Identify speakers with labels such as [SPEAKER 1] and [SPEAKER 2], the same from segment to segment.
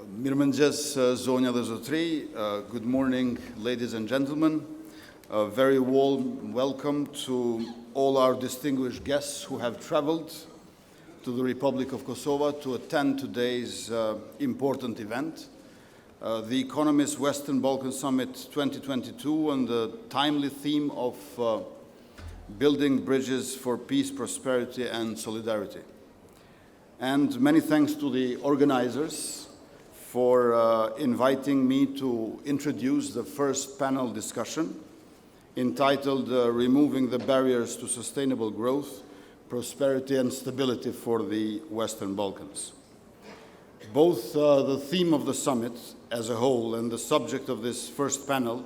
[SPEAKER 1] Mirëmëngjes zonja dhe zotëri. Good morning, ladies and gentlemen. A very warm welcome to all our distinguished guests who have traveled to the Republic of Kosovo to attend today's important event, the Economist Western Balkans Summit 2022, on the timely theme of building bridges for peace, prosperity, and solidarity. And many thanks to the organizers for inviting me to introduce the first panel discussion entitled Removing the Barriers to Sustainable Growth, Prosperity and Stability for the Western Balkans. Both the theme of the summit as a whole and the subject of this first panel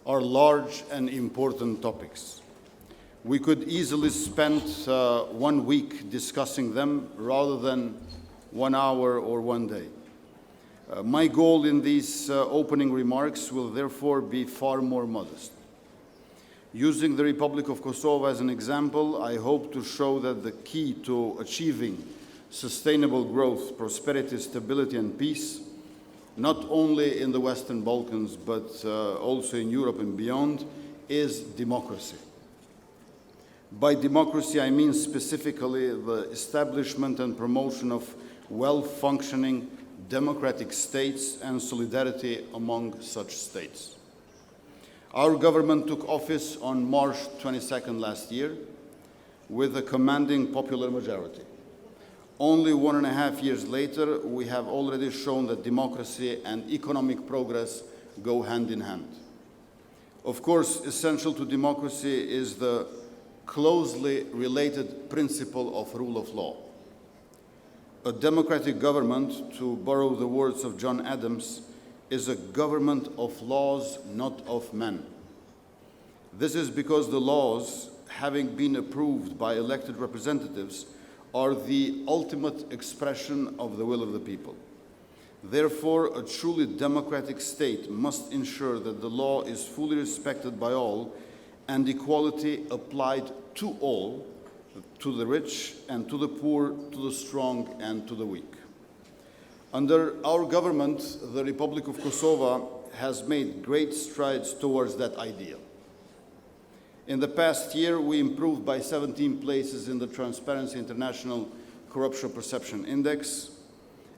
[SPEAKER 1] are large and important topics. We could easily spend 1 week discussing them rather than 1 hour or 1 day. My goal in these opening remarks will therefore be far more modest. Using the Republic of Kosovo as an example, I hope to show that the key to achieving sustainable growth, prosperity, stability, and peace, not only in the Western Balkans, but also in Europe and beyond, is democracy. By democracy, I mean specifically the establishment and promotion of well-functioning democratic states and solidarity among such states. Our government took office on March 22nd last year with a commanding popular majority. Only 1.5 years later, we have already shown that democracy and economic progress go hand in hand. Of course, essential to democracy is the closely related principle of rule of law. A democratic government, to borrow the words of John Adams, is a government of laws, not of men. This is because the laws, having been approved by elected representatives, are the ultimate expression of the will of the people. Therefore, a truly democratic state must ensure that the law is fully respected by all and equality applied to all, to the rich and to the poor, to the strong and to the weak. Under our government, the Republic of Kosovo has made great strides towards that ideal. In the past year, we improved by 17 places in the Transparency International Corruption Perception Index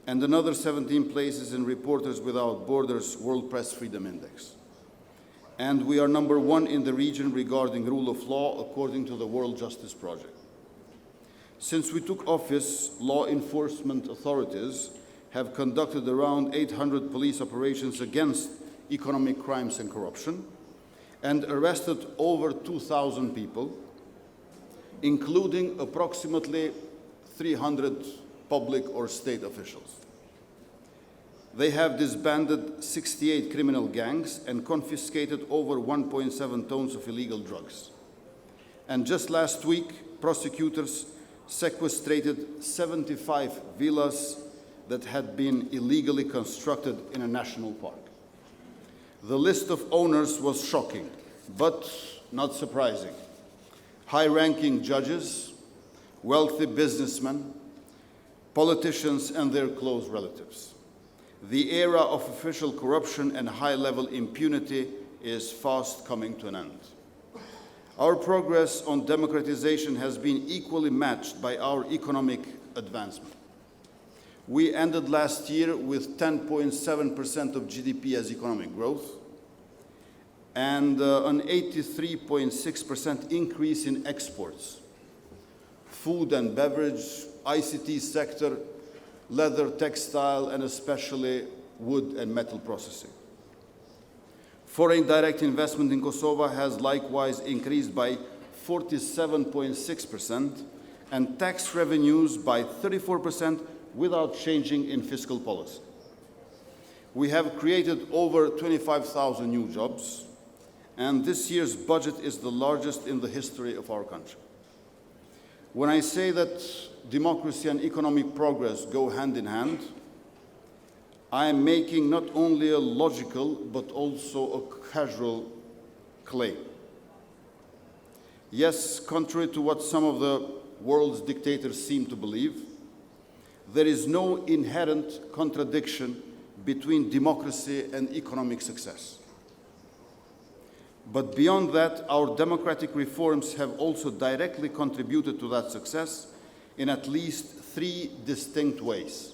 [SPEAKER 1] and another 17 places in Reporters Without Borders World Press Freedom Index. And we are number 1 in the region regarding rule of law, according to the World Justice Project. Since we took office, law enforcement authorities have conducted around 800 police operations against economic crimes and corruption and arrested over 2,000 people, including approximately 300 public or state officials. They have disbanded 68 criminal gangs and confiscated over 1.7 tons of illegal drugs. And just last week, prosecutors sequestrated 75 villas that had been illegally constructed in a national park. The list of owners was shocking, but not surprising. High-ranking judges, wealthy businessmen, politicians, and their close relatives. The era of official corruption and high-level impunity is fast coming to an end. Our progress on democratization has been equally matched by our economic advancement. We ended last year with 10.7% of GDP as economic growth and an 83.6% increase in exports, food and beverage, ICT sector, leather, textile, and especially wood and metal processing. Foreign direct investment in Kosovo has likewise increased by 47.6% and tax revenues by 34% without changing in fiscal policy. We have created over 25,000 new jobs, and this year's budget is the largest in the history of our country. When I say that democracy and economic progress go hand in hand, I am making not only a logical but also a casual claim. Yes, contrary to what some of the world's dictators seem to believe, there is no inherent contradiction between democracy and economic success. But beyond that, our democratic reforms have also directly contributed to that success in at least three distinct ways.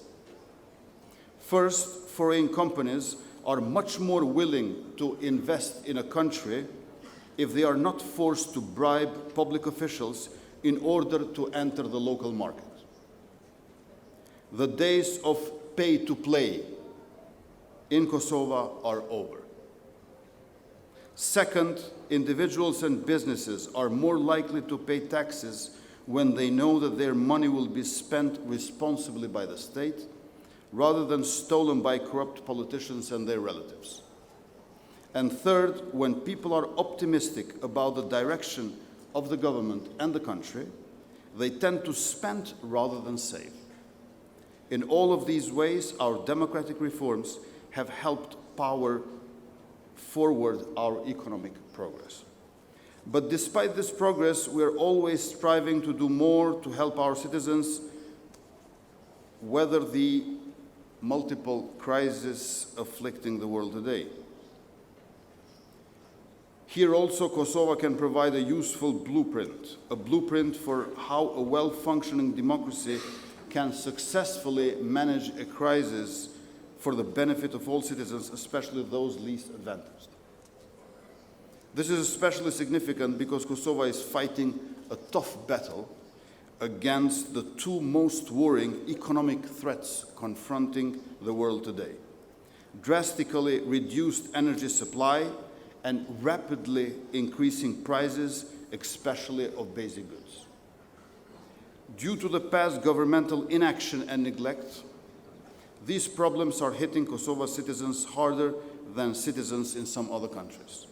[SPEAKER 1] First, foreign companies are much more willing to invest in a country if they are not forced to bribe public officials in order to enter the local market. The days of pay to play in Kosovo are over. Second, individuals and businesses are more likely to pay taxes when they know that their money will be spent responsibly by the state, rather than stolen by corrupt politicians and their relatives. And third, when people are optimistic about the direction of the government and the country, they tend to spend rather than save. In all of these ways, our democratic reforms have helped power forward our economic progress. But despite this progress, we are always striving to do more to help our citizens weather the multiple crises afflicting the world today. Here also, Kosovo can provide a useful blueprint, a blueprint for how a well-functioning democracy can successfully manage a crisis for the benefit of all citizens, especially those least advantaged. This is especially significant because Kosovo is fighting a tough battle against the two most worrying economic threats confronting the world today: drastically reduced energy supply and rapidly increasing prices, especially of basic goods. Due to the past governmental inaction and neglect, these problems are hitting Kosovo citizens harder than citizens in some other countries.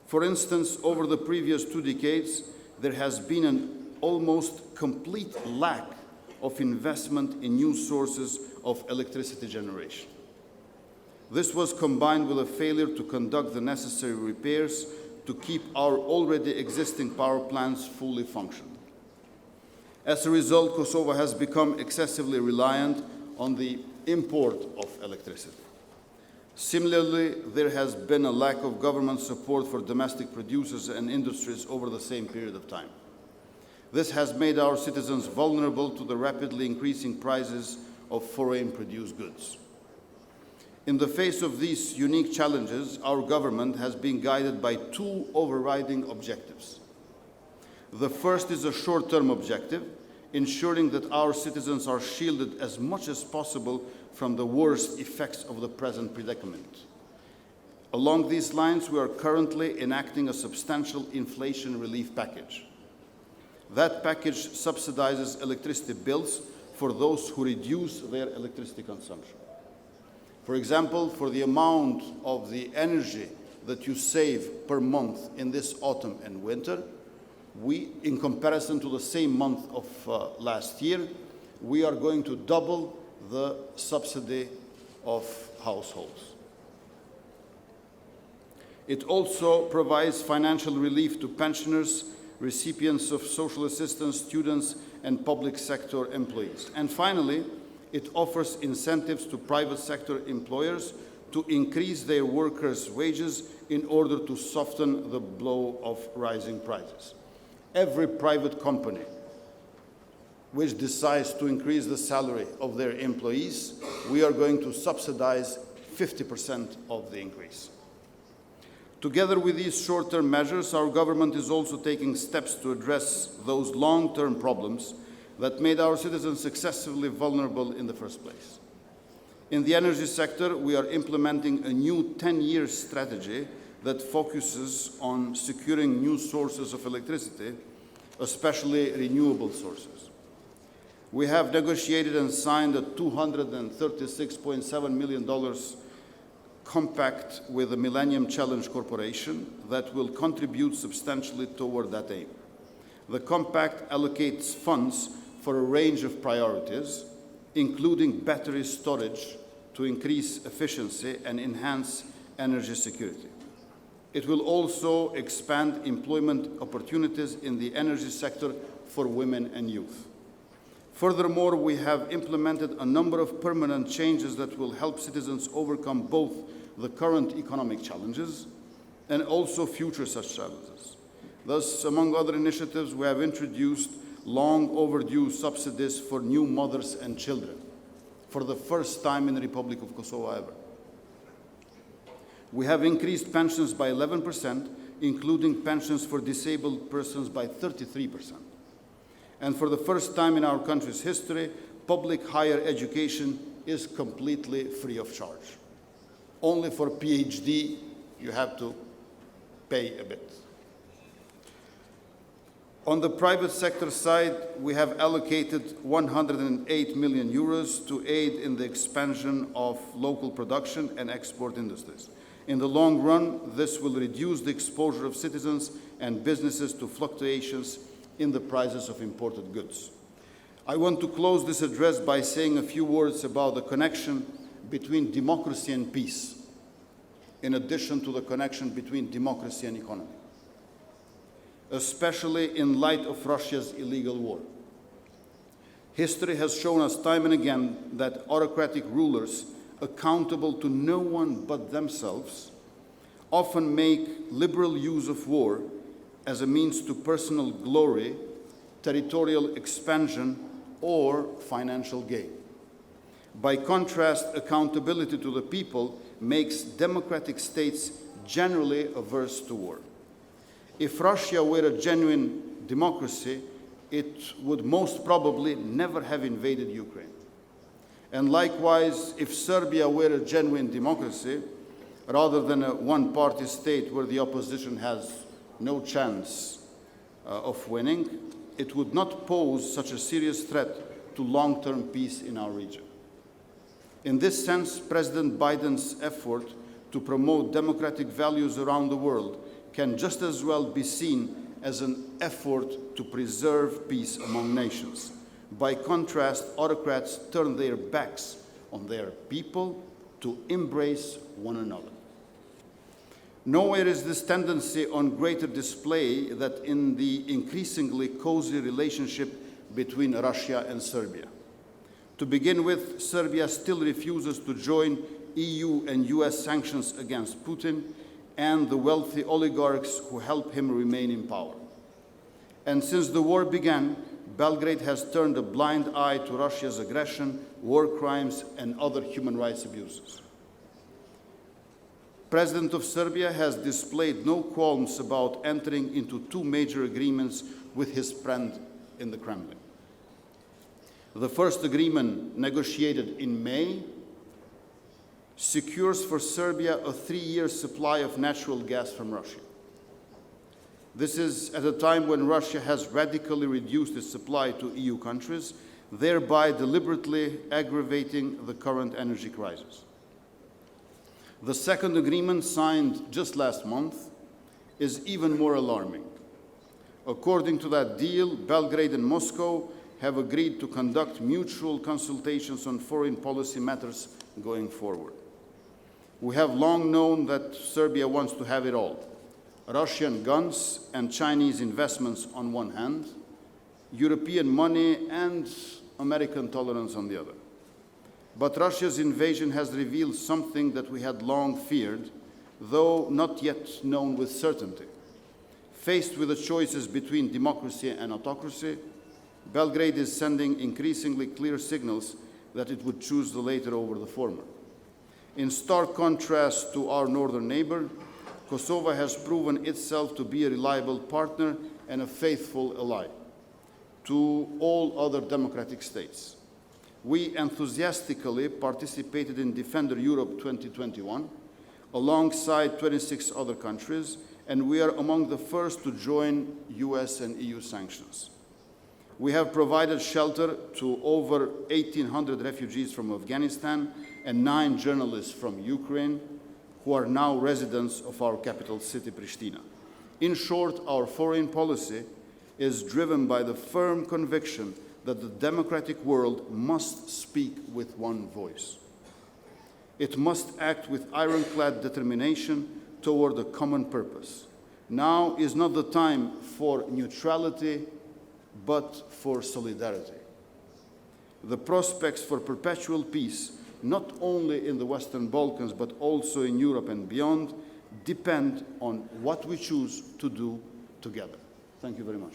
[SPEAKER 1] For instance, over the previous 2 decades, there has been an almost complete lack of investment in new sources of electricity generation. This was combined with a failure to conduct the necessary repairs to keep our already existing power plants fully functional. As a result, Kosovo has become excessively reliant on the import of electricity. Similarly, there has been a lack of government support for domestic producers and industries over the same period of time. This has made our citizens vulnerable to the rapidly increasing prices of foreign-produced goods. In the face of these unique challenges, our government has been guided by 2 overriding objectives. The first is a short-term objective, ensuring that our citizens are shielded as much as possible from the worst effects of the present predicament. Along these lines, we are currently enacting a substantial inflation relief package. That package subsidizes electricity bills for those who reduce their electricity consumption. For example, for the amount of the energy that you save per month in this autumn and winter, in comparison to the same month of last year, we are going to double the subsidy of households. It also provides financial relief to pensioners, recipients of social assistance, students, and public sector employees. And finally, it offers incentives to private sector employers to increase their workers' wages in order to soften the blow of rising prices. Every private company which decides to increase the salary of their employees, we are going to subsidize 50% of the increase. Together with these short-term measures, our government is also taking steps to address those long-term problems that made our citizens excessively vulnerable in the first place. In the energy sector, we are implementing a new 10-year strategy that focuses on securing new sources of electricity, especially renewable sources. We have negotiated and signed a $236.7 million compact with the Millennium Challenge Corporation that will contribute substantially toward that aim. The compact allocates funds for a range of priorities, including battery storage to increase efficiency and enhance energy security. It will also expand employment opportunities in the energy sector for women and youth. Furthermore, we have implemented a number of permanent changes that will help citizens overcome both the current economic challenges and also future such challenges. Thus, among other initiatives, we have introduced long overdue subsidies for new mothers and children for the first time in the Republic of Kosovo ever. We have increased pensions by 11%, including pensions for disabled persons by 33%. And for the first time in our country's history, public higher education is completely free of charge. Only for PhD, you have to pay a bit. On the private sector side, we have allocated 108 million euros to aid in the expansion of local production and export industries. In the long run, this will reduce the exposure of citizens and businesses to fluctuations in the prices of imported goods. I want to close this address by saying a few words about the connection between democracy and peace, in addition to the connection between democracy and economy, especially in light of Russia's illegal war. History has shown us time and again that autocratic rulers, accountable to no one but themselves, often make liberal use of war as a means to personal glory, territorial expansion, or financial gain. By contrast, accountability to the people makes democratic states generally averse to war. If Russia were a genuine democracy, it would most probably never have invaded Ukraine. And likewise, if Serbia were a genuine democracy, rather than a one-party state where the opposition has no chance of winning, it would not pose such a serious threat to long-term peace in our region. In this sense, President Biden's effort to promote democratic values around the world can just as well be seen as an effort to preserve peace among nations. By contrast, autocrats turn their backs on their people to embrace one another. Nowhere is this tendency on greater display than in the increasingly cozy relationship between Russia and Serbia. To begin with, Serbia still refuses to join EU and US sanctions against Putin and the wealthy oligarchs who help him remain in power. And since the war began, Belgrade has turned a blind eye to Russia's aggression, war crimes, and other human rights abuses. President of Serbia has displayed no qualms about entering into two major agreements with his friend in the Kremlin. The first agreement, negotiated in May, secures for Serbia a 3-year supply of natural gas from Russia. This is at a time when Russia has radically reduced its supply to EU countries, thereby deliberately aggravating the current energy crisis. The second agreement, signed just last month, is even more alarming. According to that deal, Belgrade and Moscow have agreed to conduct mutual consultations on foreign policy matters going forward. We have long known that Serbia wants to have it all: Russian guns and Chinese investments on one hand, European money and American tolerance on the other. But Russia's invasion has revealed something that we had long feared, though not yet known with certainty. Faced with the choices between democracy and autocracy, Belgrade is sending increasingly clear signals that it would choose the latter over the former. In stark contrast to our northern neighbor, Kosovo has proven itself to be a reliable partner and a faithful ally to all other democratic states. We enthusiastically participated in Defender Europe 2021 alongside 26 other countries, and we are among the first to join US and EU sanctions. We have provided shelter to over 1,800 refugees from Afghanistan and 9 journalists from Ukraine who are now residents of our capital city, Pristina. In short, our foreign policy is driven by the firm conviction that the democratic world must speak with one voice. It must act with ironclad determination toward a common purpose. Now is not the time for neutrality, but for solidarity. The prospects for perpetual peace, not only in the Western Balkans, but also in Europe and beyond, depend on what we choose to do together. Thank you very much.